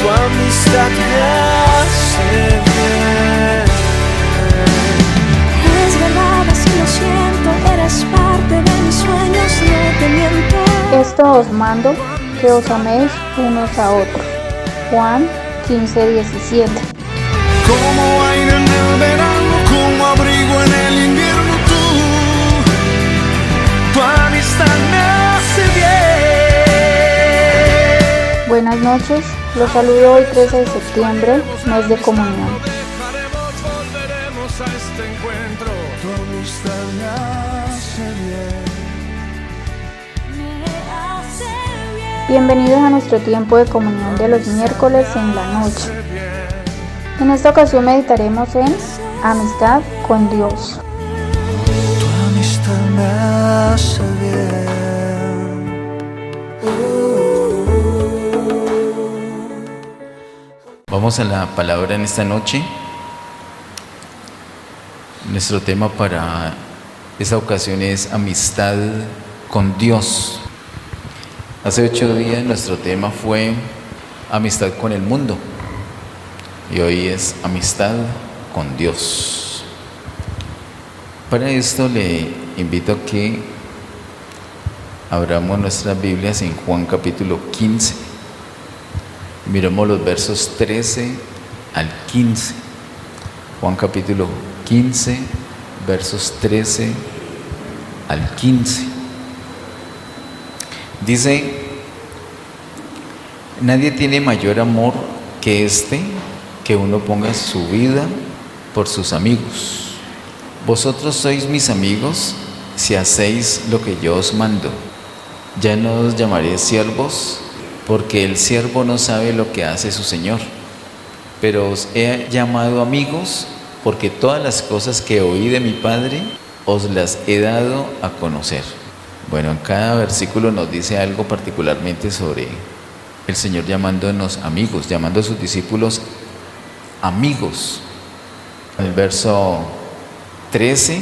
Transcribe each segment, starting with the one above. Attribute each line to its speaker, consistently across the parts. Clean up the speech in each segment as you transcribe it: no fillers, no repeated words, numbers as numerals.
Speaker 1: tu amistad me hace bien.
Speaker 2: Es verdad, así lo siento, eres parte de mis sueños, no te miento.
Speaker 3: Esto os mando, que os améis unos a otros. Juan 15:17.
Speaker 1: Como aire en el verano, como abrigo en el invierno, tu amistad me hace bien.
Speaker 3: Buenas noches, los saludo hoy 13 de septiembre, mes de comunión.
Speaker 1: Volveremos a este encuentro. Tu amistad me hace bien.
Speaker 3: Bienvenidos a nuestro tiempo de comunión de los miércoles en la noche. En esta ocasión meditaremos en amistad con Dios.
Speaker 1: Tu amistad me hace bien.
Speaker 4: Vamos a la palabra en esta noche. Nuestro tema para esta ocasión es amistad con Dios. Hace 8 días nuestro tema fue amistad con el mundo y hoy es amistad con Dios. Para esto le invito a que abramos nuestras Biblias en Juan capítulo 15. Miremos los versos 13 al 15. Juan capítulo 15, versos 13 al 15. Dice: nadie tiene mayor amor que este, que uno ponga su vida por sus amigos. Vosotros sois mis amigos si hacéis lo que yo os mando. Ya no os llamaré siervos, porque el siervo no sabe lo que hace su señor. Pero os he llamado amigos, porque todas las cosas que oí de mi Padre os las he dado a conocer. Bueno, en cada versículo nos dice algo particularmente sobre el Señor llamándonos amigos, llamando a sus discípulos amigos. En el verso 13,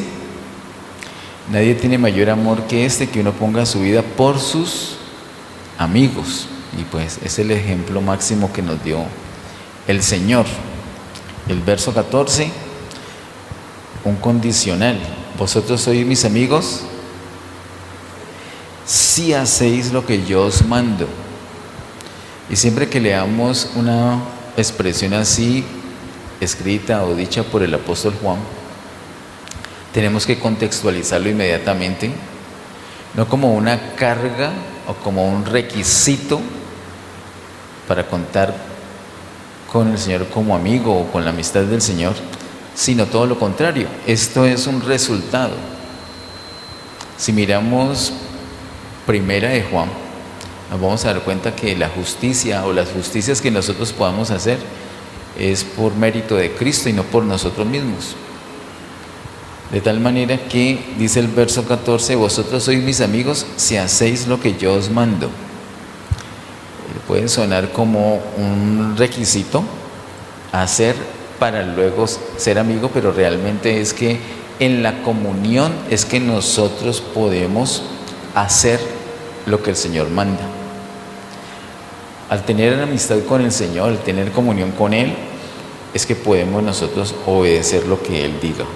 Speaker 4: nadie tiene mayor amor que este, que uno ponga su vida por sus amigos. Y pues es el ejemplo máximo que nos dio el Señor. El verso 14, un condicional: vosotros sois mis amigos si hacéis lo que yo os mando. Y siempre que leamos una expresión así, escrita o dicha por el apóstol Juan, tenemos que contextualizarlo inmediatamente, no como una carga o como un requisito para contar con el Señor como amigo o con la amistad del Señor, sino todo lo contrario. Esto es un resultado. Si miramos Primera de Juan, nos vamos a dar cuenta que la justicia o las justicias que nosotros podamos hacer es por mérito de Cristo y no por nosotros mismos. De tal manera que, dice el verso 14, vosotros sois mis amigos si hacéis lo que yo os mando. Puede sonar como un requisito hacer para luego ser amigo, pero realmente es que en la comunión es que nosotros podemos hacer lo que el Señor manda. Al tener amistad con el Señor, al tener comunión con Él, es que podemos nosotros obedecer lo que Él diga.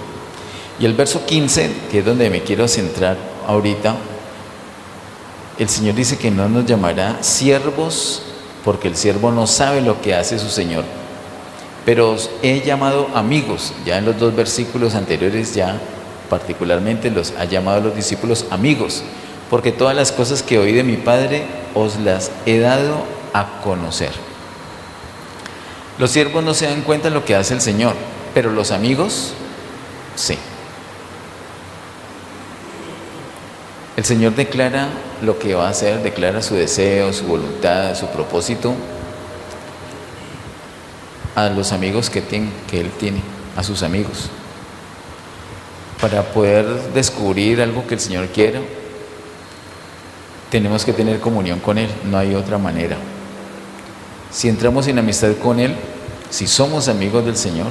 Speaker 4: Y el verso 15, que es donde me quiero centrar ahorita, el Señor dice que no nos llamará siervos, porque el siervo no sabe lo que hace su Señor. Pero os he llamado amigos. Ya en los 2 versículos anteriores ya particularmente los ha llamado a los discípulos amigos, porque todas las cosas que oí de mi Padre os las he dado a conocer. Los siervos no se dan cuenta de lo que hace el Señor, pero los amigos sí. El Señor declara lo que va a hacer, declara su deseo, su voluntad, su propósito a los amigos que Él tiene, a sus amigos. Para poder descubrir algo que el Señor quiera, tenemos que tener comunión con Él, no hay otra manera. Si entramos en amistad con Él, si somos amigos del Señor,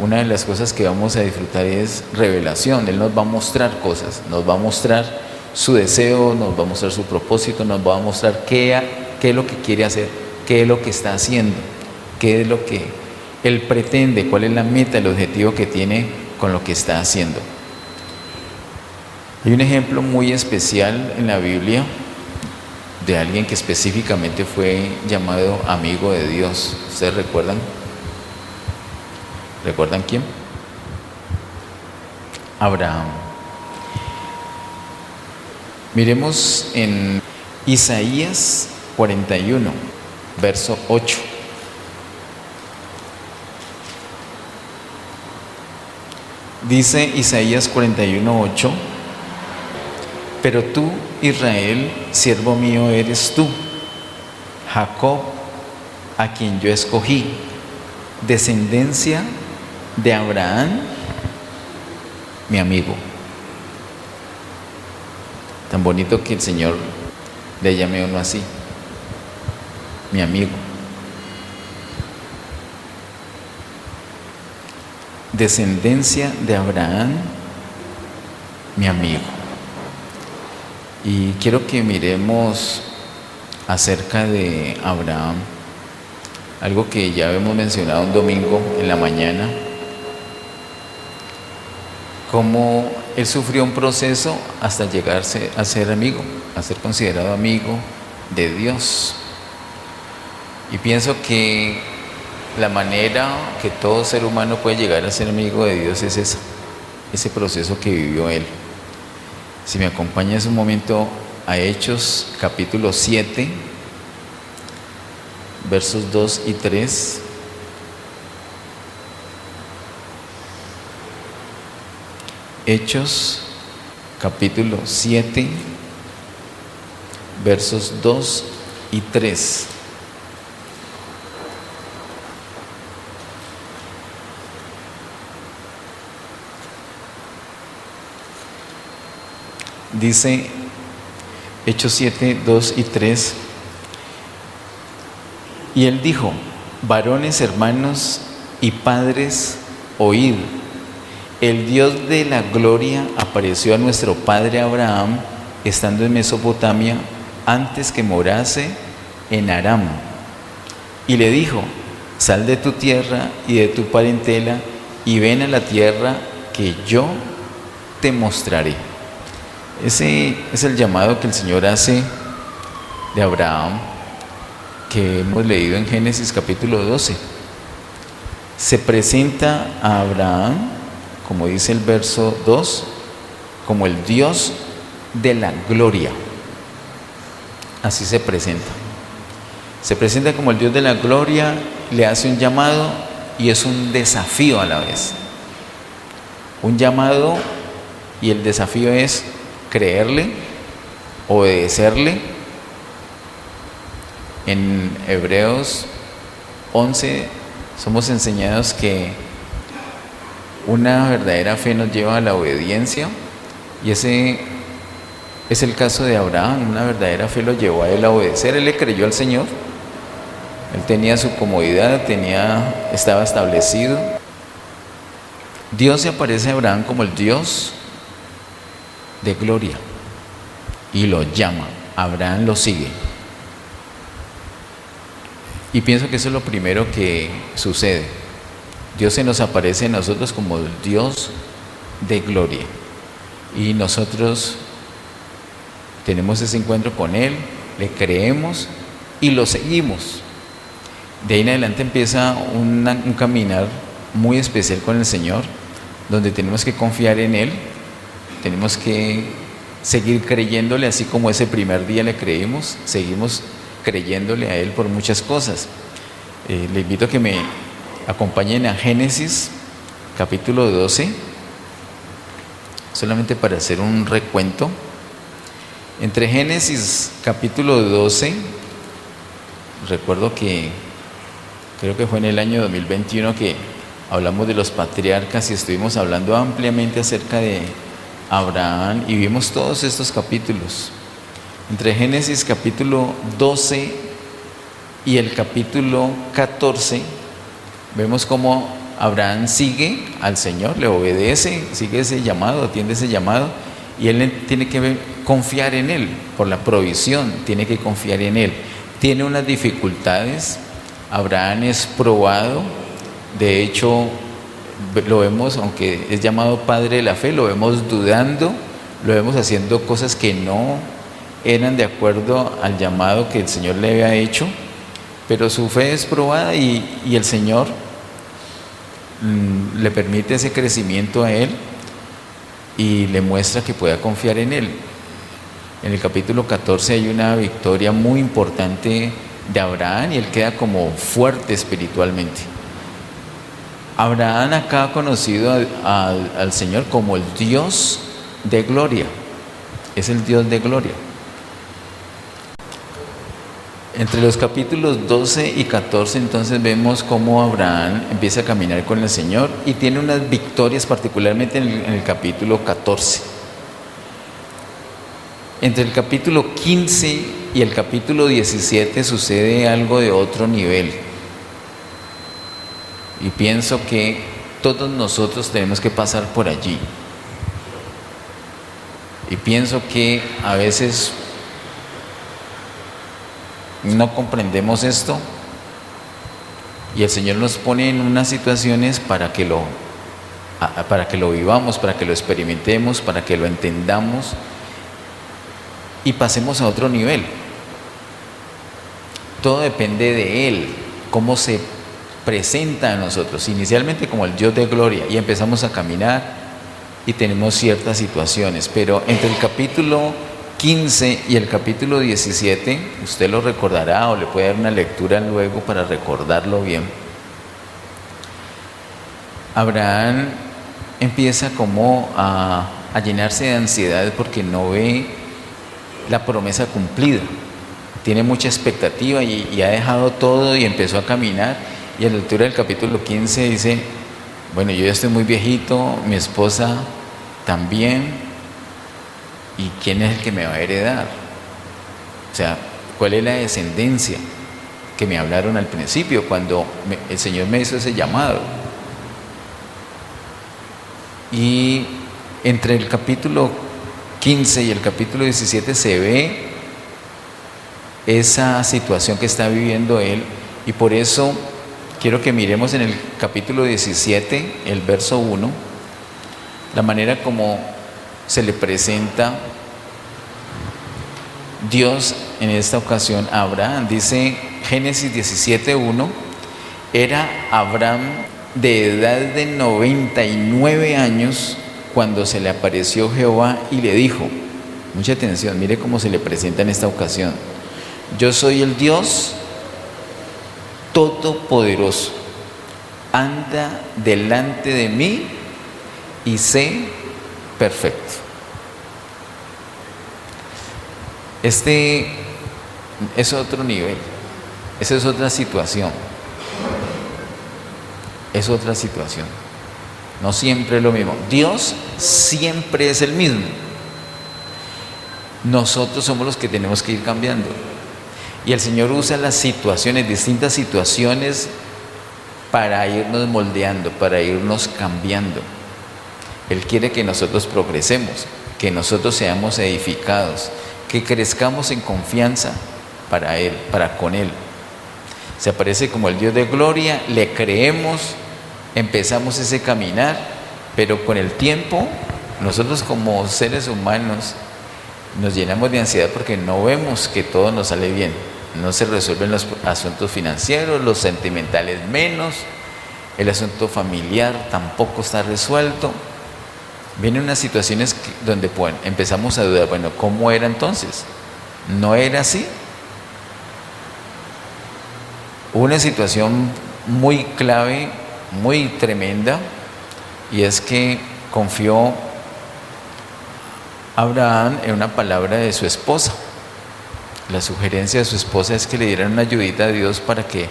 Speaker 4: una de las cosas que vamos a disfrutar es revelación. Él nos va a mostrar cosas, nos va a mostrar su deseo, nos va a mostrar su propósito, nos va a mostrar qué es lo que quiere hacer qué es lo que está haciendo, qué es lo que él pretende, cuál es la meta, el objetivo que tiene con lo que está haciendo. Hay un ejemplo muy especial en la Biblia de alguien que específicamente fue llamado amigo de Dios. ¿Ustedes recuerdan? ¿Recuerdan quién? Abraham. Miremos en Isaías 41, verso 8. Dice Isaías 41, 8: pero tú, Israel, siervo mío eres tú, Jacob, a quien yo escogí, descendencia de Abraham, mi amigo. Tan bonito que el Señor le llame a uno así, mi amigo. Descendencia de Abraham, mi amigo. Y quiero que miremos acerca de Abraham, algo que ya hemos mencionado un domingo en la mañana, cómo él sufrió un proceso hasta llegarse a ser amigo, a ser considerado amigo de Dios. Y pienso que la manera que todo ser humano puede llegar a ser amigo de Dios es ese proceso que vivió él. Si me acompañas un momento a Hechos capítulo 7, versos 2 y 3. Hechos capítulo 7, versos 2 y 3. Dice Hechos 7, 2 y 3: y él dijo: varones, hermanos y padres, oíd. El Dios de la gloria apareció a nuestro padre Abraham estando en Mesopotamia antes que morase en Aram. Y le dijo: sal de tu tierra y de tu parentela y ven a la tierra que yo te mostraré. Ese es el llamado que el Señor hace de Abraham, que hemos leído en Génesis capítulo 12. Se presenta a Abraham, como dice el verso 2, como el Dios de la gloria. Así se presenta. Se presenta como el Dios de la gloria, le hace un llamado y es un desafío a la vez. Un llamado y el desafío es creerle, obedecerle. En Hebreos 11 somos enseñados que una verdadera fe nos lleva a la obediencia, y ese es el caso de Abraham. Una verdadera fe lo llevó a él a obedecer. Él le creyó al Señor. Él tenía su comodidad, estaba establecido. Dios se aparece a Abraham como el Dios de gloria y lo llama. Abraham lo sigue. Y pienso que eso es lo primero que sucede. Dios se nos aparece a nosotros como el Dios de gloria. Y nosotros tenemos ese encuentro con Él, le creemos y lo seguimos. De ahí en adelante empieza un caminar muy especial con el Señor, donde tenemos que confiar en Él, tenemos que seguir creyéndole, así como ese primer día le creímos, seguimos creyéndole a Él por muchas cosas. Le invito a que me acompañen a Génesis capítulo 12, solamente para hacer un recuento. Entre Génesis capítulo 12, recuerdo que creo que fue en el año 2021 que hablamos de los patriarcas y estuvimos hablando ampliamente acerca de Abraham y vimos todos estos capítulos. Entre Génesis capítulo 12 y el capítulo 14 vemos cómo Abraham sigue al Señor, le obedece, sigue ese llamado, atiende ese llamado, y él tiene que confiar en Él por la provisión, tiene que confiar en Él, tiene unas dificultades. Abraham es probado, de hecho lo vemos, aunque es llamado padre de la fe, lo vemos dudando, lo vemos haciendo cosas que no eran de acuerdo al llamado que el Señor le había hecho, pero su fe es probada y el Señor le permite ese crecimiento a él y le muestra que pueda confiar en él. En el capítulo 14 hay una victoria muy importante de Abraham y él queda como fuerte espiritualmente. Abraham acá ha conocido al Señor como el Dios de gloria. Es el Dios de gloria. Entre los capítulos 12 y 14 entonces vemos cómo Abraham empieza a caminar con el Señor y tiene unas victorias, particularmente en el capítulo 14. Entre el capítulo 15 y el capítulo 17 sucede algo de otro nivel. Y pienso que todos nosotros tenemos que pasar por allí. Y pienso que a veces no comprendemos esto y el Señor nos pone en unas situaciones para que lo vivamos, para que lo experimentemos, para que lo entendamos y pasemos a otro nivel. Todo depende de Él, cómo se presenta a nosotros, inicialmente como el Dios de gloria, y empezamos a caminar y tenemos ciertas situaciones, pero entre el capítulo 15 y el capítulo 17, usted lo recordará o le puede dar una lectura luego para recordarlo bien. Abraham empieza como a llenarse de ansiedad porque no ve la promesa cumplida. Tiene mucha expectativa y ha dejado todo y empezó a caminar. Y a la altura del capítulo 15 dice, bueno, yo ya estoy muy viejito, mi esposa también. ¿Y quién es el que me va a heredar? O sea, ¿cuál es la descendencia que me hablaron al principio cuando el Señor me hizo ese llamado? Y entre el capítulo 15 y el capítulo 17 se ve esa situación que está viviendo él, y por eso quiero que miremos en el capítulo 17, el verso 1, la manera como se le presenta Dios en esta ocasión a Abraham. Dice Génesis 17:1, era Abraham de edad de 99 años cuando se le apareció Jehová y le dijo, mucha atención, mire cómo se le presenta en esta ocasión, yo soy el Dios todopoderoso, anda delante de mí y sé perfecto. Este es otro nivel, esa es otra situación, es otra situación. No siempre es lo mismo. Dios siempre es el mismo. Nosotros somos los que tenemos que ir cambiando. Y el Señor usa las situaciones, distintas situaciones, para irnos moldeando, para irnos cambiando. Él quiere que nosotros progresemos, que nosotros seamos edificados, que crezcamos en confianza para Él, para con Él. Se aparece como el Dios de gloria, le creemos, empezamos ese caminar, pero con el tiempo nosotros como seres humanos nos llenamos de ansiedad porque no vemos que todo nos sale bien. No se resuelven los asuntos financieros, los sentimentales menos, el asunto familiar tampoco está resuelto. Vienen unas situaciones donde empezamos a dudar, bueno, ¿cómo era entonces? ¿No era así? Hubo una situación muy clave, muy tremenda, y es que confió Abraham en una palabra de su esposa. La sugerencia de su esposa es que le dieran una ayudita a Dios para que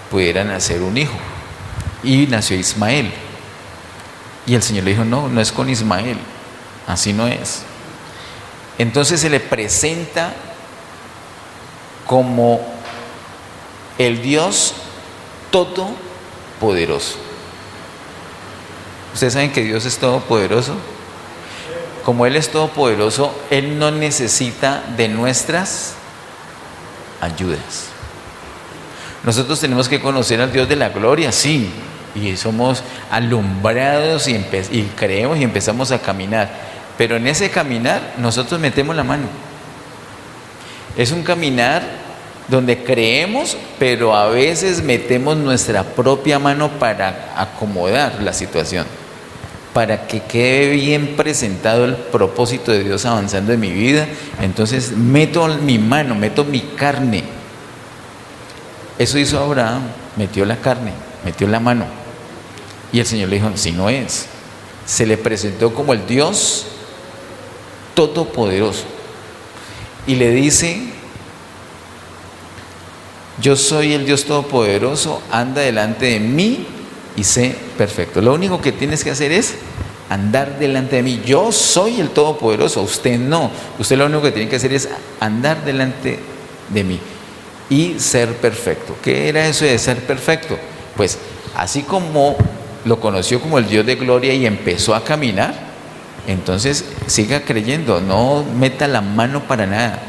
Speaker 4: pudieran nacer un hijo. Y nació Ismael. Y el Señor le dijo, no, no es con Ismael, así no es. Entonces se le presenta como el Dios todopoderoso. ¿Ustedes saben que Dios es todopoderoso? Como Él es todopoderoso, Él no necesita de nuestras ayudas. Nosotros tenemos que conocer al Dios de la gloria, sí, y somos alumbrados y creemos y empezamos a caminar, pero en ese caminar nosotros metemos la mano. Es un caminar donde creemos, pero a veces metemos nuestra propia mano para acomodar la situación, para que quede bien presentado el propósito de Dios avanzando en mi vida. Entonces meto mi mano, meto mi carne. Eso hizo Abraham, metió la carne, metió la mano. Y el Señor le dijo, si no es. Se le presentó como el Dios todopoderoso. Y le dice, yo soy el Dios todopoderoso, anda delante de mí y sé perfecto. Lo único que tienes que hacer es andar delante de mí. Yo soy el todopoderoso, usted no. Usted lo único que tiene que hacer es andar delante de mí y ser perfecto. ¿Qué era eso de ser perfecto? Pues así como lo conoció como el Dios de gloria y empezó a caminar, entonces siga creyendo, no meta la mano para nada.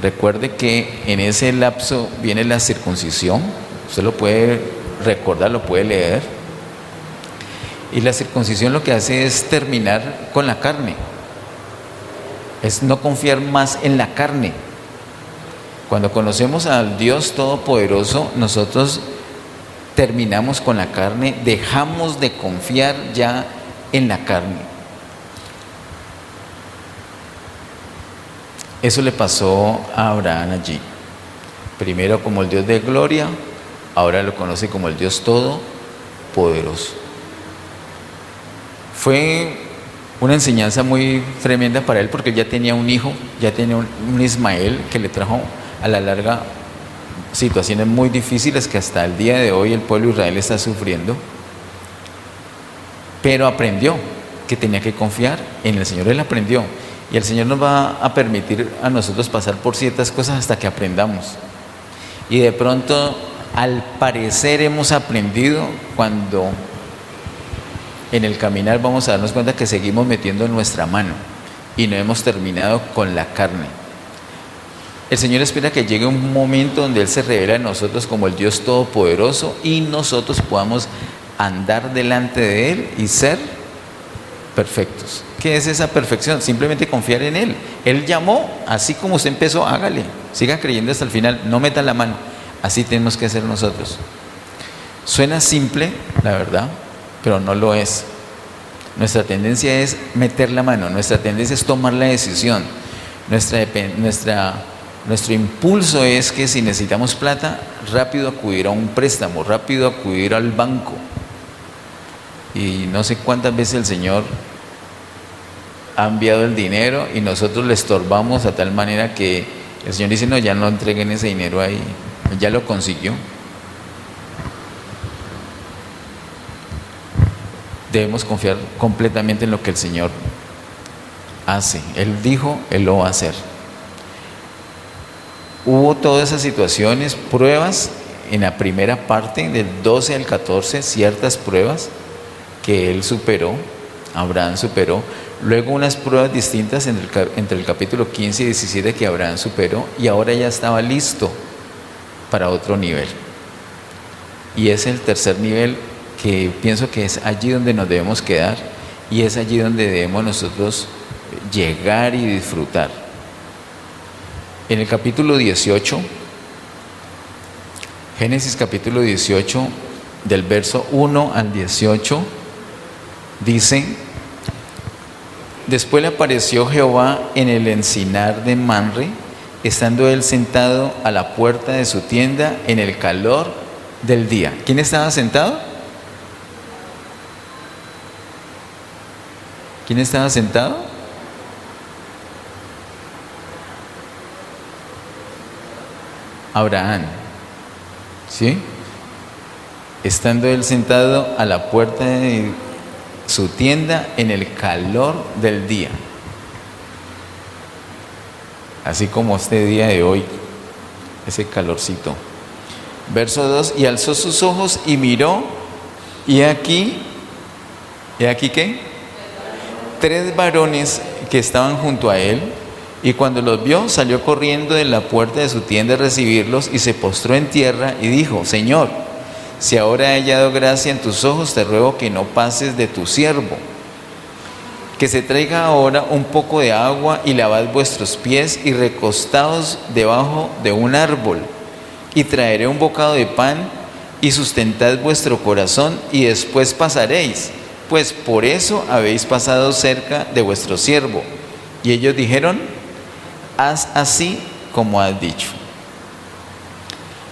Speaker 4: Recuerde que en ese lapso viene la circuncisión, usted lo puede recordar, lo puede leer, y la circuncisión lo que hace es terminar con la carne, es no confiar más en la carne. Cuando conocemos al Dios Todopoderoso, nosotros terminamos con la carne, dejamos de confiar ya en la carne. Eso le pasó a Abraham allí. Primero como el Dios de gloria, ahora lo conoce como el Dios Todopoderoso. Fue una enseñanza muy tremenda para él porque él ya tenía un hijo, ya tenía un Ismael que le trajo a la larga situaciones muy difíciles que hasta el día de hoy el pueblo de Israel está sufriendo, pero aprendió que tenía que confiar en el Señor. Él aprendió, y el Señor nos va a permitir a nosotros pasar por ciertas cosas hasta que aprendamos, y de pronto al parecer hemos aprendido, cuando en el caminar vamos a darnos cuenta que seguimos metiendo nuestra mano y no hemos terminado con la carne. El Señor espera que llegue un momento donde Él se revela a nosotros como el Dios Todopoderoso y nosotros podamos andar delante de Él y ser perfectos. ¿Qué es esa perfección? Simplemente confiar en Él. Él llamó, así como usted empezó, hágale, siga creyendo hasta el final, no meta la mano. Así tenemos que hacer nosotros. Suena simple, la verdad, pero no lo es. Nuestra tendencia es meter la mano, nuestra tendencia es tomar la decisión. Nuestro impulso es que si necesitamos plata, rápido acudir a un préstamo, rápido acudir al banco. Y no sé cuántas veces el Señor ha enviado el dinero y nosotros le estorbamos a tal manera que el Señor dice, no, ya no entreguen ese dinero ahí, ya lo consiguió. Debemos confiar completamente en lo que el Señor hace. Él dijo, Él lo va a hacer. Hubo todas esas situaciones, pruebas en la primera parte, del 12 al 14, ciertas pruebas que él superó, Abraham superó. Luego unas pruebas distintas entre el capítulo 15 y 17 que Abraham superó, y ahora ya estaba listo para otro nivel. Y es el tercer nivel que pienso que es allí donde nos debemos quedar, y es allí donde debemos nosotros llegar y disfrutar. En el capítulo 18, Génesis capítulo 18, del verso 1 al 18, dice: después le apareció Jehová en el encinar de Manre, estando él sentado a la puerta de su tienda en el calor del día. ¿Quién estaba sentado? ¿Quién estaba sentado? Abraham, ¿sí? Estando él sentado a la puerta de su tienda en el calor del día, así como este día de hoy, ese calorcito. Verso 2: y alzó sus ojos y miró, y aquí ¿qué? 3 varones que estaban junto a él, Y cuando los vio, salió corriendo de la puerta de su tienda a recibirlos y se postró en tierra y dijo: Señor, si ahora he hallado gracia en tus ojos, te ruego que no pases de tu siervo. Que se traiga ahora un poco de agua y lavad vuestros pies y recostaos debajo de un árbol. Y traeré un bocado de pan y sustentad vuestro corazón y después pasaréis, pues por eso habéis pasado cerca de vuestro siervo. Y ellos dijeron: haz así como has dicho.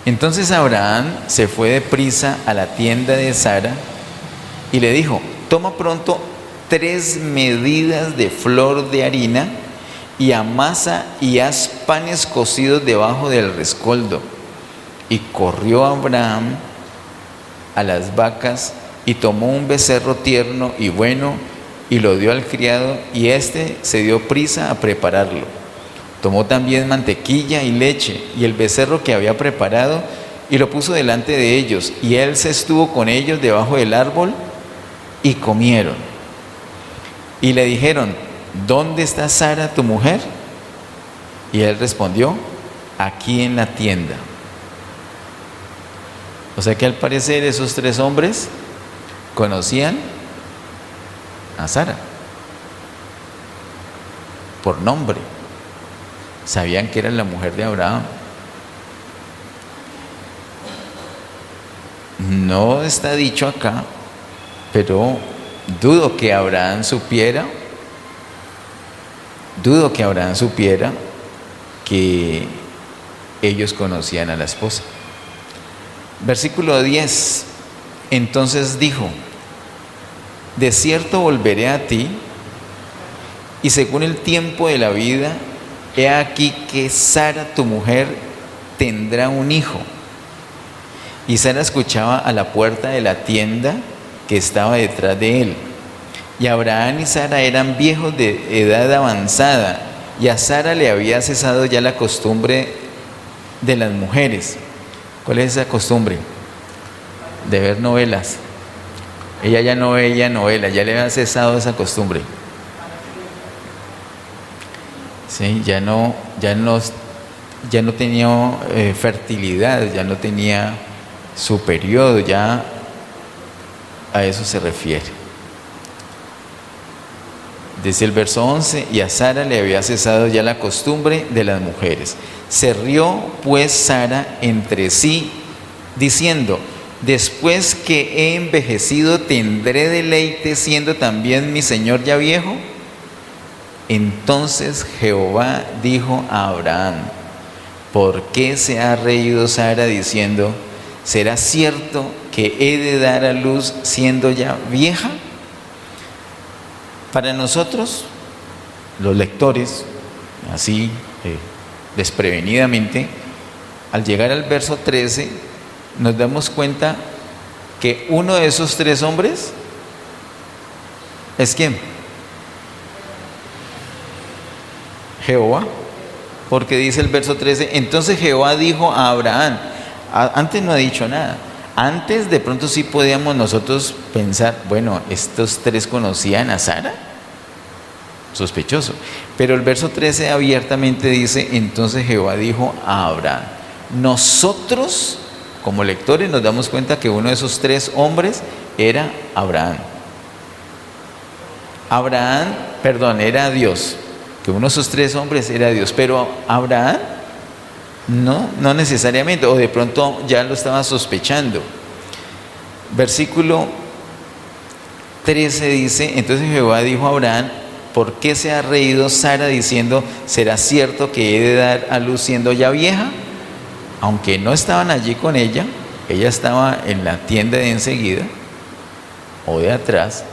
Speaker 4: Entonces Abraham se fue deprisa a la tienda de Sara y le dijo: toma pronto 3 medidas de flor de harina y amasa y haz panes cocidos debajo del rescoldo. Y corrió Abraham a las vacas y tomó un becerro tierno y bueno y lo dio al criado, y éste se dio prisa a prepararlo. Tomó también mantequilla y leche y el becerro que había preparado y lo puso delante de ellos, y él se estuvo con ellos debajo del árbol y comieron. Y le dijeron: ¿dónde está Sara tu mujer? Y él respondió: aquí en la tienda. O sea que al parecer esos 3 hombres conocían a Sara por nombre, sabían que era la mujer de Abraham. No está dicho acá, pero dudo que Abraham supiera que ellos conocían a la esposa. Versículo 10. Entonces dijo: de cierto volveré a ti, y según el tiempo de la vida, he aquí que Sara tu mujer tendrá un hijo. Y Sara escuchaba a la puerta de la tienda que estaba detrás de él. Y Abraham y Sara eran viejos de edad avanzada, y a Sara le había cesado ya la costumbre de las mujeres. ¿Cuál es esa costumbre? De ver novelas. Ella ya no veía novelas, ya le había cesado esa costumbre. Sí, ya no tenía fertilidad, ya no tenía su periodo, ya a eso se refiere. Dice el verso 11: y a Sara le había cesado ya la costumbre de las mujeres. Se rió pues Sara entre sí, diciendo: después que he envejecido, ¿tendré deleite siendo también mi señor ya viejo? Entonces Jehová dijo a Abraham: ¿por qué se ha reído Sara diciendo: ¿será cierto que he de dar a luz siendo ya vieja? Para nosotros, los lectores, así desprevenidamente, al llegar al verso 13, nos damos cuenta que uno de esos 3 hombres es ¿quién? Jehová, porque dice el verso 13: entonces Jehová dijo a Abraham. Antes no ha dicho nada. Antes de pronto sí podíamos nosotros pensar: bueno, estos 3 conocían a Sara, sospechoso. Pero el verso 13 abiertamente dice: entonces Jehová dijo a Abraham. Nosotros como lectores nos damos cuenta que uno de esos 3 hombres era Abraham. Era Dios. Que uno de esos 3 hombres era Dios, pero Abraham no necesariamente, o de pronto ya lo estaba sospechando. Versículo 13 dice: entonces Jehová dijo a Abraham: ¿por qué se ha reído Sara diciendo: ¿será cierto que he de dar a luz siendo ya vieja? Aunque no estaban allí con ella, ella estaba en la tienda de enseguida o de atrás.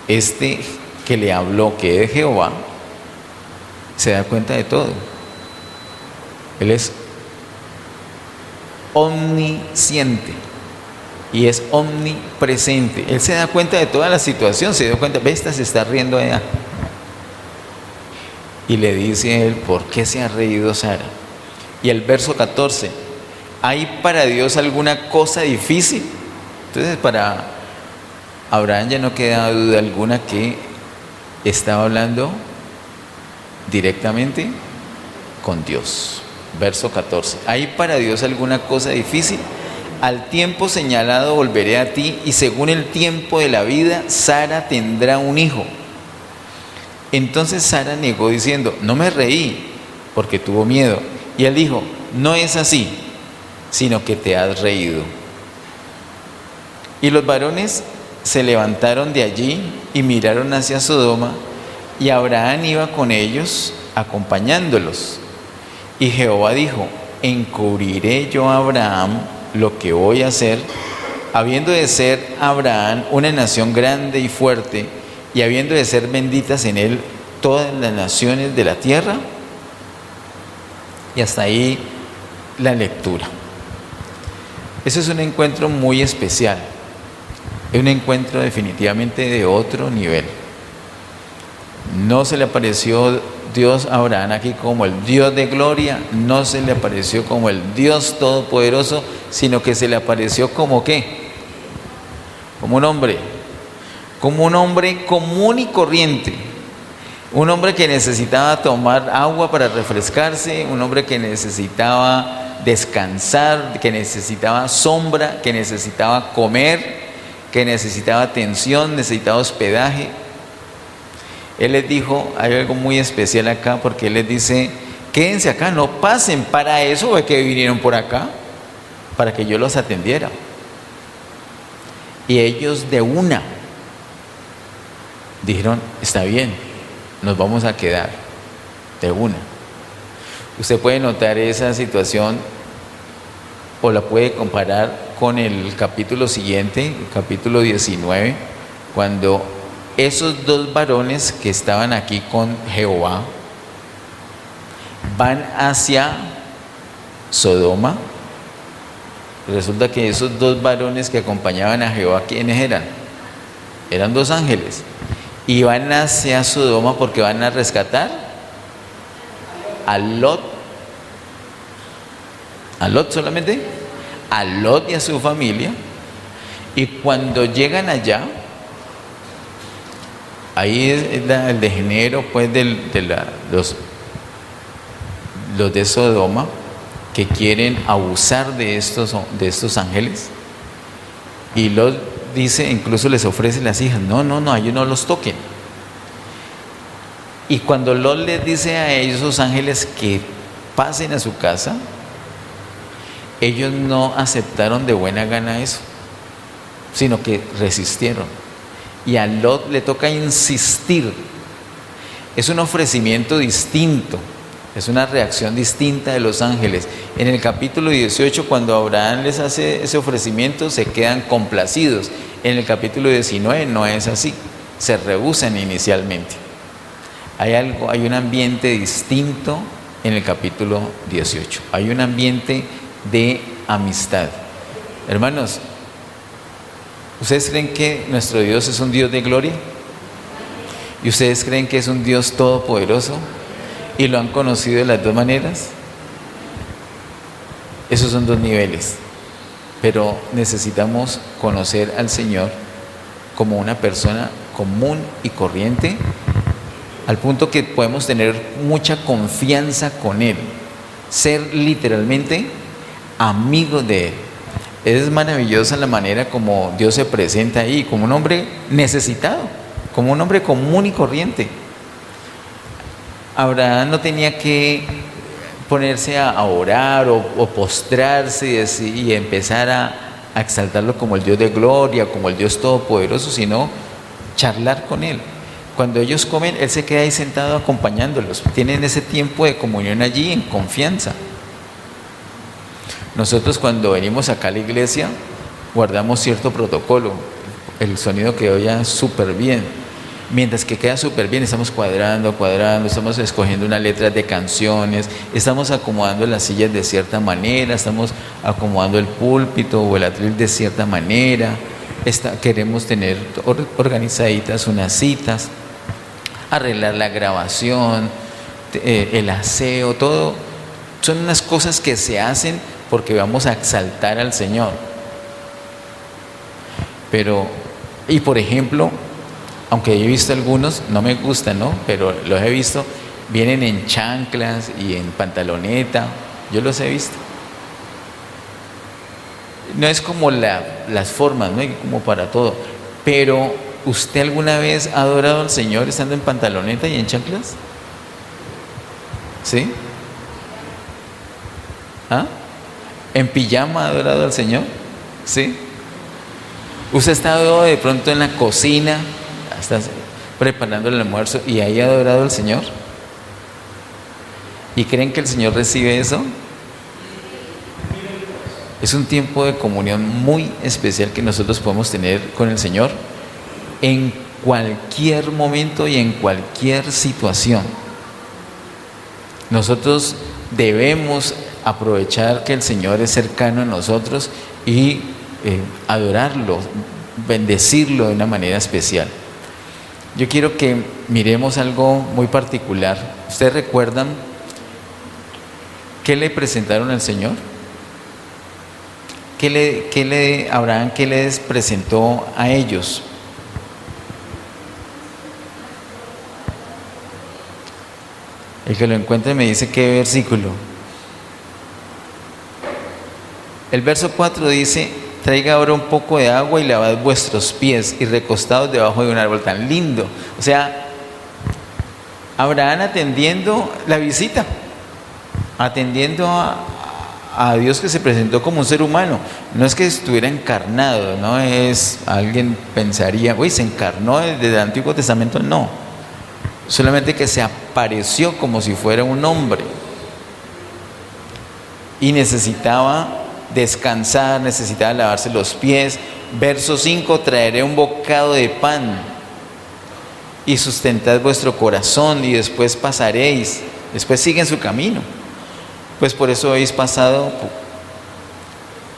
Speaker 4: Este que le habló, que es Jehová, se da cuenta de todo. Él es omnisciente y es omnipresente. Él se da cuenta de toda la situación, se dio cuenta: ve, esta se está riendo allá. Y le dice a él: ¿por qué se ha reído Sara? Y el verso 14: ¿hay para Dios alguna cosa difícil? Entonces para Abraham ya no queda duda alguna que estaba hablando directamente con Dios. Verso 14. ¿Hay para Dios alguna cosa difícil? Al tiempo señalado volveré a ti, y según el tiempo de la vida, Sara tendrá un hijo. Entonces Sara negó diciendo, no me reí, porque tuvo miedo. Y él dijo, no es así, sino que te has reído. Y los varones se levantaron de allí y miraron hacia Sodoma, y Abraham iba con ellos, acompañándolos. Y Jehová dijo, encubriré yo a Abraham lo que voy a hacer, habiendo de ser Abraham una nación grande y fuerte, y habiendo de ser benditas en él todas las naciones de la tierra. Y hasta ahí la lectura. Ese es un encuentro muy especial, es un encuentro definitivamente de otro nivel. No se le apareció Dios a Abraham aquí como el Dios de gloria, no se le apareció como el Dios todopoderoso, sino que se le apareció como ¿qué? Como un hombre común y corriente, un hombre que necesitaba tomar agua para refrescarse, un hombre que necesitaba descansar, que necesitaba sombra, que necesitaba comer, que necesitaba atención, necesitaba hospedaje. Él les dijo, hay algo muy especial acá, porque Él les dice, quédense acá, no pasen, para eso fue que vinieron por acá, para que yo los atendiera. Y ellos de una dijeron, está bien, nos vamos a quedar, de una. Usted puede notar esa situación o la puede comparar con el capítulo siguiente, el capítulo 19, cuando esos dos varones que estaban aquí con Jehová van hacia Sodoma. Resulta que esos dos varones que acompañaban a Jehová, ¿quiénes eran? Eran dos ángeles. Y van hacia Sodoma porque van a rescatar a Lot. ¿A Lot solamente? A Lot y a su familia. Y cuando llegan allá, ahí es el degenero pues los de Sodoma, que quieren abusar de estos ángeles. Y Lot dice, incluso les ofrece las hijas, no, a ellos no los toquen. Y cuando Lot les dice a esos ángeles que pasen a su casa, ellos no aceptaron de buena gana eso, sino que resistieron. Y a Lot le toca insistir. Es un ofrecimiento distinto, es una reacción distinta de los ángeles. En el capítulo 18, cuando Abraham les hace ese ofrecimiento, se quedan complacidos. En el capítulo 19 no es así, se rehúsan inicialmente. Hay un ambiente distinto en el capítulo 18. Hay un ambiente de amistad. Hermanos, ¿ustedes creen que nuestro Dios es un Dios de gloria? ¿Y ustedes creen que es un Dios todopoderoso? ¿Y lo han conocido de las dos maneras? Esos son dos niveles. Pero necesitamos conocer al Señor como una persona común y corriente, al punto que podemos tener mucha confianza con Él, ser literalmente amigos de Él. Es maravillosa la manera como Dios se presenta ahí, como un hombre necesitado, como un hombre común y corriente. Abraham no tenía que ponerse a orar o postrarse y empezar a exaltarlo como el Dios de gloria, como el Dios todopoderoso, sino charlar con Él. Cuando ellos comen, Él se queda ahí sentado acompañándolos. Tienen ese tiempo de comunión allí en confianza. Nosotros cuando venimos acá a la iglesia guardamos cierto protocolo. El sonido quedó ya súper bien. Mientras que queda súper bien, estamos cuadrando, estamos escogiendo unas letras de canciones, estamos acomodando las sillas de cierta manera, estamos acomodando el púlpito o el atril de cierta manera. Queremos tener organizaditas unas citas, arreglar la grabación, el aseo, todo. Son unas cosas que se hacen porque vamos a exaltar al Señor. Y por ejemplo, aunque he visto algunos, no me gustan, ¿no? Pero los he visto, vienen en chanclas y en pantaloneta, yo los he visto. No es como las formas, ¿no? Como para todo, pero ¿usted alguna vez ha adorado al Señor estando en pantaloneta y en chanclas? ¿Sí? ¿Ah? ¿En pijama ha adorado al Señor? ¿Sí? ¿Usted ha estado de pronto en la cocina, está preparando el almuerzo y ahí ha adorado al Señor? ¿Y creen que el Señor recibe eso? Es un tiempo de comunión muy especial que nosotros podemos tener con el Señor en cualquier momento y en cualquier situación. Nosotros debemos aprovechar que el Señor es cercano a nosotros y adorarlo, bendecirlo de una manera especial. Yo quiero que miremos algo muy particular. ¿Ustedes recuerdan qué le presentaron al Señor? Abraham, qué les presentó a ellos? El que lo encuentre me dice qué versículo. El verso 4 dice: traiga ahora un poco de agua y lavad vuestros pies y recostados debajo de un árbol. Tan lindo. O sea, Abraham atendiendo la visita, atendiendo a Dios que se presentó como un ser humano. No es que estuviera encarnado, no es, alguien pensaría, uy, se encarnó desde el Antiguo Testamento. No, solamente que se apareció como si fuera un hombre y necesitaba descansar, necesitaba lavarse los pies. Verso 5: traeré un bocado de pan y sustentad vuestro corazón y después pasaréis. Después siguen su camino, pues por eso habéis pasado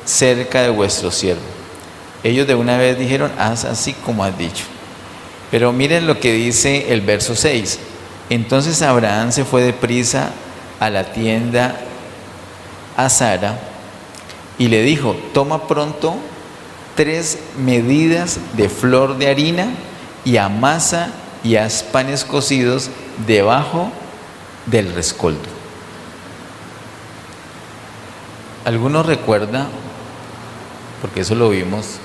Speaker 4: cerca de vuestro siervo. Ellos de una vez dijeron: haz así como has dicho. Pero miren lo que dice el verso 6. Entonces Abraham se fue deprisa a la tienda a Sara y le dijo: toma pronto 3 medidas de flor de harina y amasa y haz panes cocidos debajo del rescoldo. ¿Alguno recuerda? Porque eso lo vimos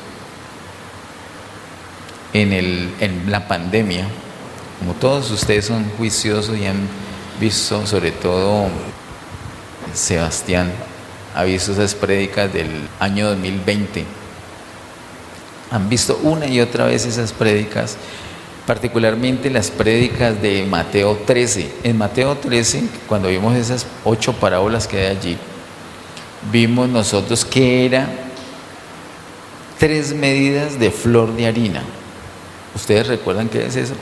Speaker 4: en la pandemia. Como todos ustedes son juiciosos y han visto, sobre todo Sebastián ha visto esas prédicas del año 2020. Han visto una y otra vez esas prédicas, particularmente las prédicas de Mateo 13. En Mateo 13, cuando vimos esas 8 parábolas que hay allí, vimos nosotros que era 3 medidas de flor de harina. ¿Ustedes recuerdan qué es eso?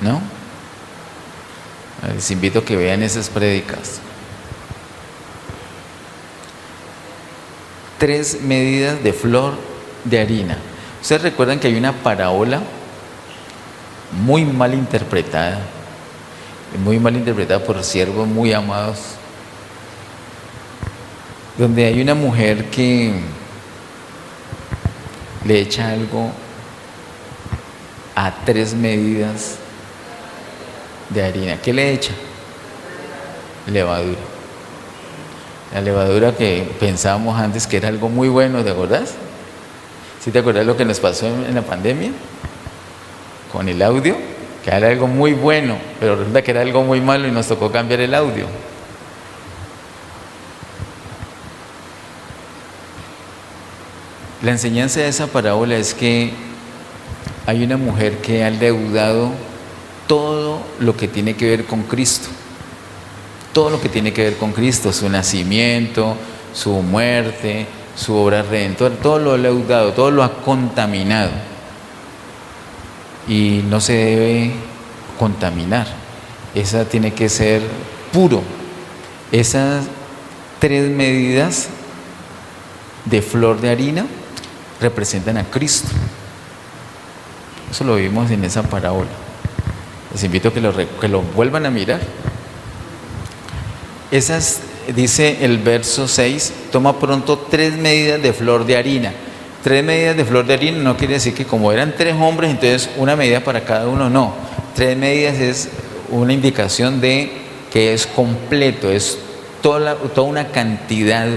Speaker 4: ¿No? Les invito a que vean esas prédicas. 3 medidas de flor de harina. ¿Ustedes recuerdan que hay una parábola muy mal interpretada por siervos muy amados, donde hay una mujer que le echa algo a 3 medidas de harina? ¿Qué le echa? Levadura. La levadura que pensábamos antes que era algo muy bueno, ¿te acordás? ¿Sí te acordás lo que nos pasó en la pandemia? Con el audio, que era algo muy bueno, pero resulta que era algo muy malo y nos tocó cambiar el audio. La enseñanza de esa parábola es que hay una mujer que ha leudado todo lo que tiene que ver con Cristo. Todo lo que tiene que ver con Cristo, su nacimiento, su muerte, su obra redentora, todo lo ha leudado, todo lo ha contaminado. Y no se debe contaminar. Esa tiene que ser puro. Esas 3 medidas de flor de harina representan a Cristo. Eso lo vimos en esa parábola. Les invito a que lo vuelvan a mirar. Esas, dice el verso 6, toma pronto 3 medidas de flor de harina. 3 medidas de flor de harina no quiere decir que como eran 3 hombres, entonces una medida para cada uno, no. 3 medidas es una indicación de que es completo, es toda una cantidad,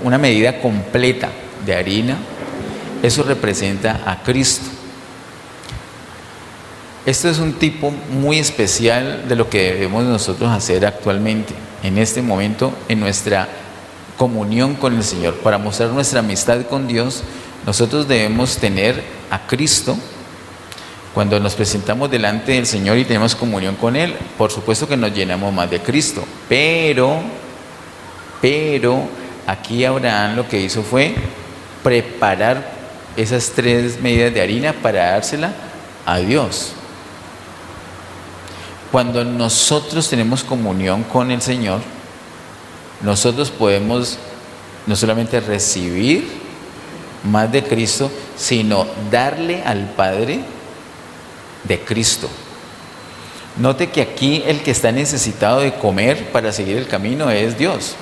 Speaker 4: una medida completa de harina. Eso representa a Cristo. Este es un tipo muy especial de lo que debemos nosotros hacer actualmente, en este momento, en nuestra comunión con el Señor. Para mostrar nuestra amistad con Dios, nosotros debemos tener a Cristo. Cuando nos presentamos delante del Señor y tenemos comunión con Él, por supuesto que nos llenamos más de Cristo. Pero aquí Abraham lo que hizo fue preparar esas 3 medidas de harina para dársela a Dios. Cuando nosotros tenemos comunión con el Señor, nosotros podemos no solamente recibir más de Cristo, sino darle al Padre de Cristo. Note que aquí el que está necesitado de comer para seguir el camino es Dios.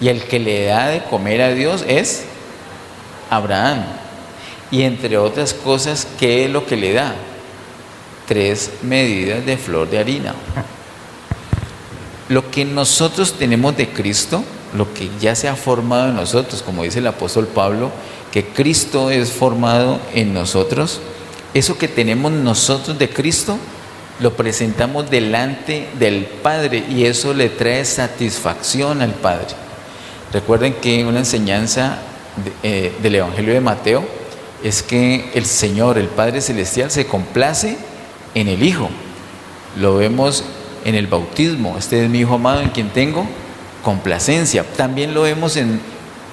Speaker 4: Y el que le da de comer a Dios es Abraham. Y entre otras cosas, ¿qué es lo que le da? 3 medidas de flor de harina. Lo que nosotros tenemos de Cristo, lo que ya se ha formado en nosotros, como dice el apóstol Pablo, que Cristo es formado en nosotros, eso que tenemos nosotros de Cristo, lo presentamos delante del Padre y eso le trae satisfacción al Padre. Recuerden que una enseñanza del Evangelio de Mateo es que el Señor, el Padre Celestial, se complace en el Hijo. Lo vemos en el bautismo. Este es mi Hijo amado en quien tengo complacencia. También lo vemos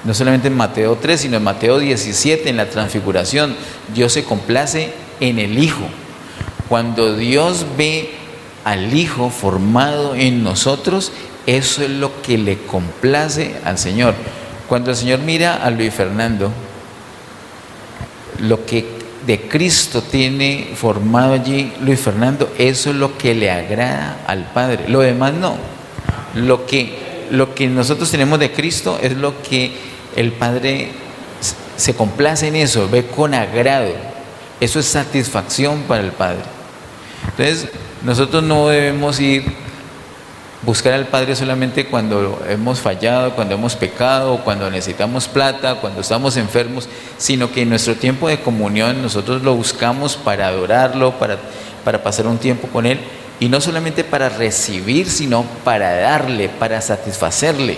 Speaker 4: no solamente en Mateo 3, sino en Mateo 17, en la transfiguración. Dios se complace en el Hijo. Cuando Dios ve al Hijo formado en nosotros, eso es lo que le complace al Señor. Cuando el Señor mira a Luis Fernando, lo que de Cristo tiene formado allí Luis Fernando, eso es lo que le agrada al Padre. Lo demás no. Lo que nosotros tenemos de Cristo es lo que el Padre se complace en eso, ve con agrado. Eso es satisfacción para el Padre. Entonces, nosotros no debemos buscar al Padre solamente cuando hemos fallado, cuando hemos pecado, cuando necesitamos plata, cuando estamos enfermos, sino que en nuestro tiempo de comunión nosotros lo buscamos para adorarlo, para pasar un tiempo con Él, y no solamente para recibir, sino para darle, para satisfacerle.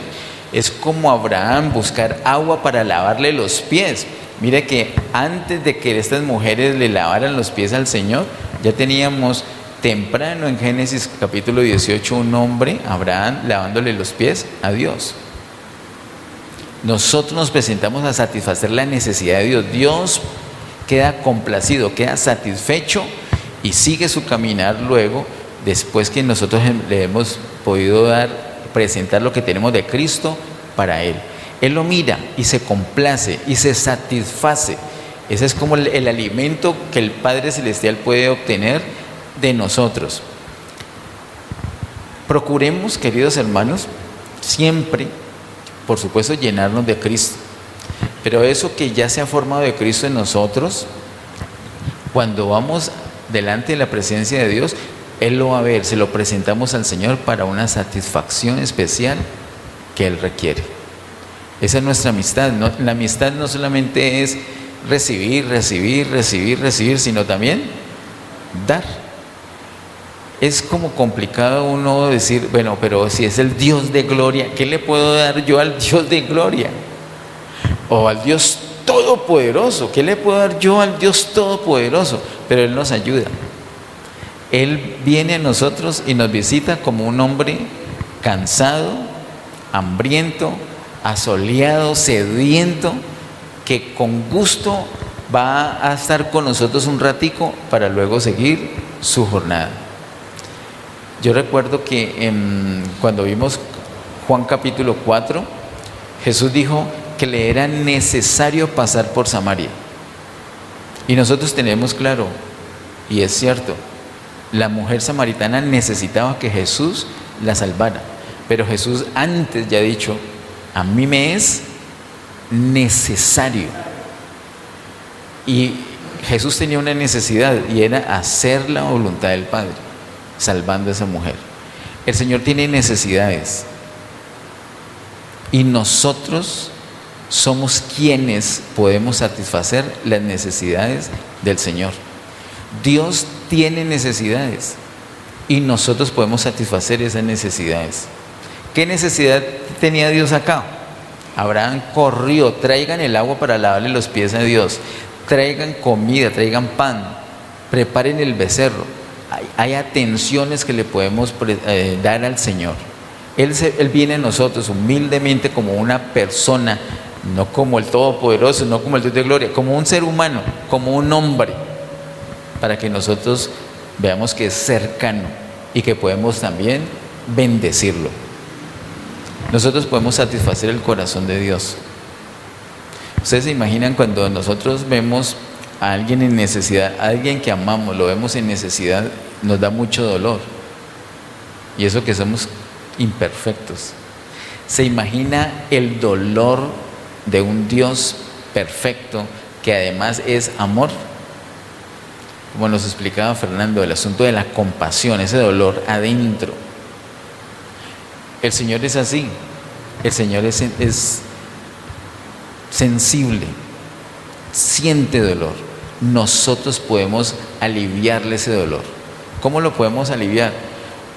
Speaker 4: Es como Abraham buscar agua para lavarle los pies. Mire que antes de que estas mujeres le lavaran los pies al Señor, ya teníamos temprano en Génesis capítulo 18 un hombre, Abraham, lavándole los pies a Dios. Nosotros nos presentamos a satisfacer la necesidad de Dios. Dios queda complacido, queda satisfecho y sigue su caminar luego, después que nosotros le hemos podido presentar lo que tenemos de Cristo para Él. Él lo mira y se complace y se satisface. Ese es como el alimento que el Padre Celestial puede obtener de nosotros. Procuremos, queridos hermanos, siempre, por supuesto, llenarnos de Cristo. Pero eso que ya se ha formado de Cristo en nosotros, cuando vamos delante de la presencia de Dios, Él lo va a ver, se lo presentamos al Señor para una satisfacción especial que Él requiere. Esa es nuestra amistad. La amistad no solamente es recibir, sino también dar. Es como complicado uno decir, bueno, pero si es el Dios de gloria, ¿qué le puedo dar yo al Dios de gloria? O al Dios todopoderoso, ¿qué le puedo dar yo al Dios todopoderoso? Pero Él nos ayuda. Él viene a nosotros y nos visita como un hombre cansado, hambriento, asoleado, sediento, que con gusto va a estar con nosotros un ratico para luego seguir su jornada. Yo recuerdo que cuando vimos Juan capítulo 4, Jesús dijo que le era necesario pasar por Samaria. Y nosotros tenemos claro, y es cierto, la mujer samaritana necesitaba que Jesús la salvara. Pero Jesús antes ya ha dicho, a mí me es necesario. Y Jesús tenía una necesidad y era hacer la voluntad del Padre, salvando a esa mujer. El Señor tiene necesidades y nosotros somos quienes podemos satisfacer las necesidades del Señor. Dios tiene necesidades y nosotros podemos satisfacer esas necesidades. ¿Qué necesidad tenía Dios acá? Abraham corrió: traigan el agua para lavarle los pies a Dios, traigan comida, traigan pan, preparen el becerro. Hay atenciones que le podemos dar al Señor. Él viene a nosotros humildemente como una persona, no como el Todopoderoso, no como el Dios de gloria, como un ser humano, como un hombre, para que nosotros veamos que es cercano y que podemos también bendecirlo. Nosotros podemos satisfacer el corazón de Dios. Ustedes se imaginan cuando nosotros vemos a alguien en necesidad, a alguien que amamos, lo vemos en necesidad, nos da mucho dolor. Y eso que somos imperfectos. Se imagina el dolor de un Dios perfecto que además es amor. Como nos explicaba Fernando, el asunto de la compasión, ese dolor adentro. El Señor es así. El Señor es sensible, siente dolor. Nosotros podemos aliviarle ese dolor. ¿Cómo lo podemos aliviar?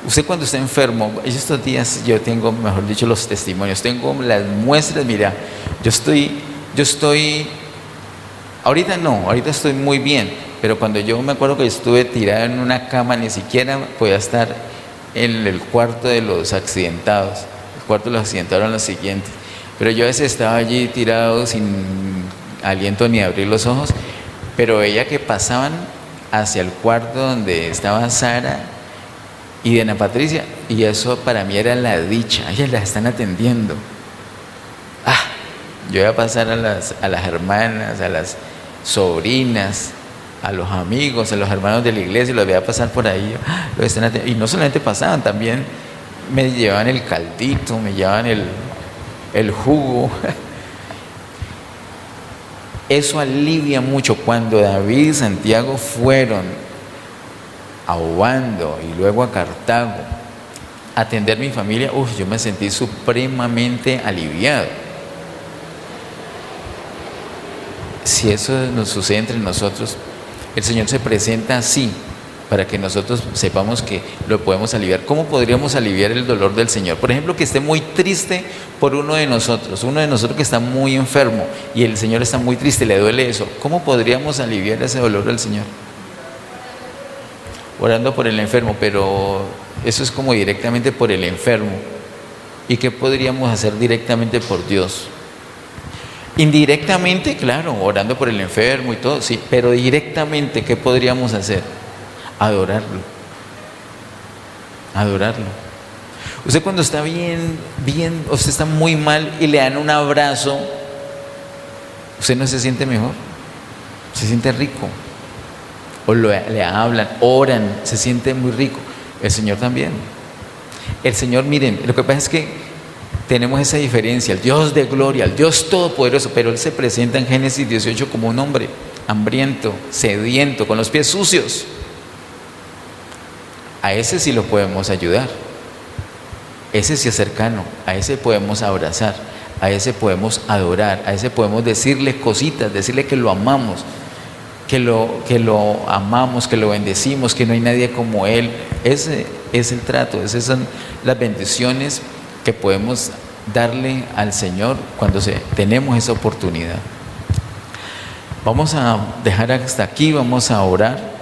Speaker 4: Usted cuando está enfermo, estos días yo tengo, mejor dicho, los testimonios, tengo las muestras. Mira, yo estoy, ahorita no, ahorita estoy muy bien, pero cuando yo me acuerdo que estuve tirado en una cama, ni siquiera podía estar en el cuarto de los accidentados. El cuarto de los accidentados eran los siguientes. Pero yo a veces estaba allí tirado sin aliento ni abrir los ojos, pero veía que pasaban hacia el cuarto donde estaba Sara y Ana Patricia, y eso para mí era la dicha. Ellas las están atendiendo. Yo iba a pasar a las hermanas, a las sobrinas, a los amigos, a los hermanos de la iglesia, y los veía pasar por ahí. Y no solamente pasaban, también me llevaban el caldito, me llevaban el jugo. Eso alivia mucho. Cuando David y Santiago fueron a Obando y luego a Cartago a atender mi familia, yo me sentí supremamente aliviado. Si eso nos sucede entre nosotros, el Señor se presenta así para que nosotros sepamos que lo podemos aliviar. ¿Cómo podríamos aliviar el dolor del Señor? Por ejemplo, que esté muy triste por uno de nosotros que está muy enfermo y el Señor está muy triste, le duele eso. ¿Cómo podríamos aliviar ese dolor del Señor? Orando por el enfermo, pero eso es como directamente por el enfermo. ¿Y qué podríamos hacer directamente por Dios? Indirectamente, claro, orando por el enfermo y todo, sí, pero directamente, ¿qué podríamos hacer? Adorarlo. Usted cuando está bien, usted está muy mal y le dan un abrazo, ¿usted no se siente mejor? Se siente rico. O le hablan, oran, se siente muy rico. El Señor también. El Señor, miren, lo que pasa es que tenemos esa diferencia, el Dios de gloria, el Dios todopoderoso, pero Él se presenta en Génesis 18 como un hombre hambriento, sediento, con los pies sucios. A ese sí lo podemos ayudar, ese sí es cercano, a ese podemos abrazar, a ese podemos adorar, a ese podemos decirle cositas, decirle que lo amamos, que lo amamos, que lo bendecimos, que no hay nadie como Él. Ese es el trato, esas son las bendiciones que podemos darle al Señor cuando tenemos esa oportunidad. Vamos a dejar hasta aquí, vamos a orar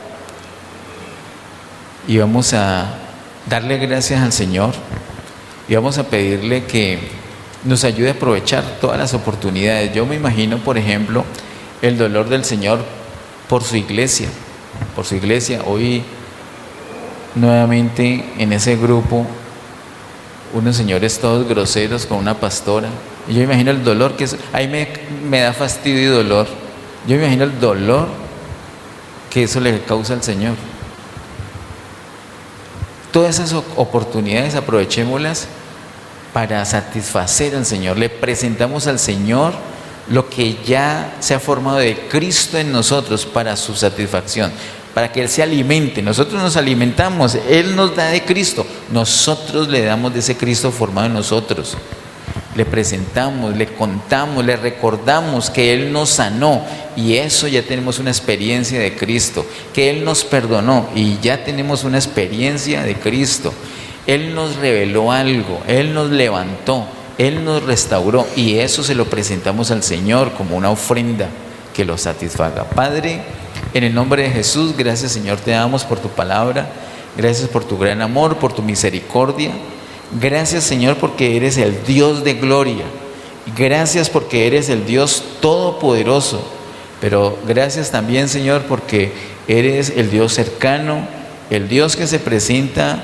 Speaker 4: y vamos a darle gracias al Señor y vamos a pedirle que nos ayude a aprovechar todas las oportunidades. Yo me imagino, por ejemplo, el dolor del Señor por su iglesia. Hoy nuevamente en ese grupo unos señores todos groseros con una pastora, y yo imagino el dolor que es, ahí me da fastidio y dolor. Yo me imagino el dolor que eso le causa al Señor. Todas esas oportunidades aprovechémoslas para satisfacer al Señor. Le presentamos al Señor lo que ya se ha formado de Cristo en nosotros para su satisfacción, para que Él se alimente. Nosotros nos alimentamos, Él nos da de Cristo, nosotros le damos de ese Cristo formado en nosotros. Le presentamos, le contamos, le recordamos que Él nos sanó y eso ya tenemos una experiencia de Cristo, que Él nos perdonó y ya tenemos una experiencia de Cristo. Él nos reveló algo, Él nos levantó, Él nos restauró y eso se lo presentamos al Señor como una ofrenda que lo satisfaga. Padre, en el nombre de Jesús, gracias Señor te damos por tu palabra, gracias por tu gran amor, por tu misericordia. Gracias Señor porque eres el Dios de gloria, gracias porque eres el Dios todopoderoso, pero gracias también Señor porque eres el Dios cercano, el Dios que se presenta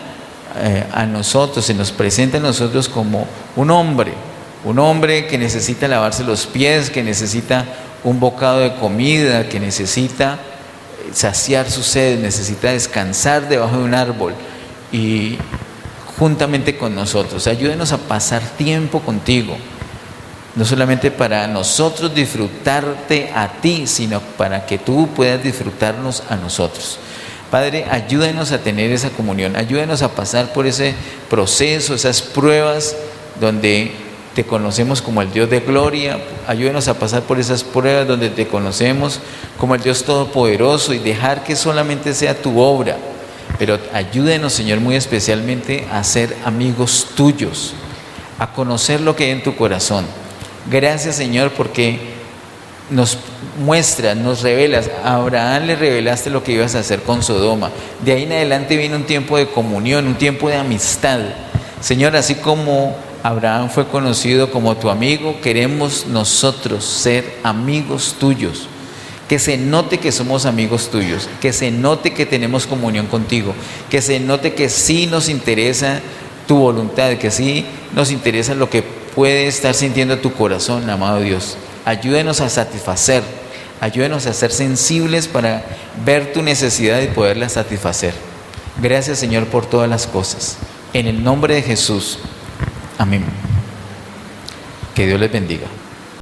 Speaker 4: a nosotros, se nos presenta a nosotros como un hombre que necesita lavarse los pies, que necesita un bocado de comida, que necesita saciar su sed, necesita descansar debajo de un árbol y juntamente con nosotros. Ayúdenos a pasar tiempo contigo, no solamente para nosotros disfrutarte a ti, sino para que tú puedas disfrutarnos a nosotros. Padre, ayúdenos a tener esa comunión, ayúdenos a pasar por ese proceso, esas pruebas donde te conocemos como el Dios de gloria, ayúdenos a pasar por esas pruebas donde te conocemos como el Dios todopoderoso y dejar que solamente sea tu obra. Pero ayúdenos, Señor, muy especialmente a ser amigos tuyos, a conocer lo que hay en tu corazón. Gracias, Señor, porque nos muestras, nos revelas. A Abraham le revelaste lo que ibas a hacer con Sodoma. De ahí en adelante viene un tiempo de comunión, un tiempo de amistad. Señor, así como Abraham fue conocido como tu amigo, queremos nosotros ser amigos tuyos. Que se note que somos amigos tuyos, que se note que tenemos comunión contigo, que se note que sí nos interesa tu voluntad, que sí nos interesa lo que puede estar sintiendo tu corazón, amado Dios. Ayúdenos a satisfacer, ayúdenos a ser sensibles para ver tu necesidad y poderla satisfacer. Gracias, Señor, por todas las cosas. En el nombre de Jesús. Amén. Que Dios les bendiga.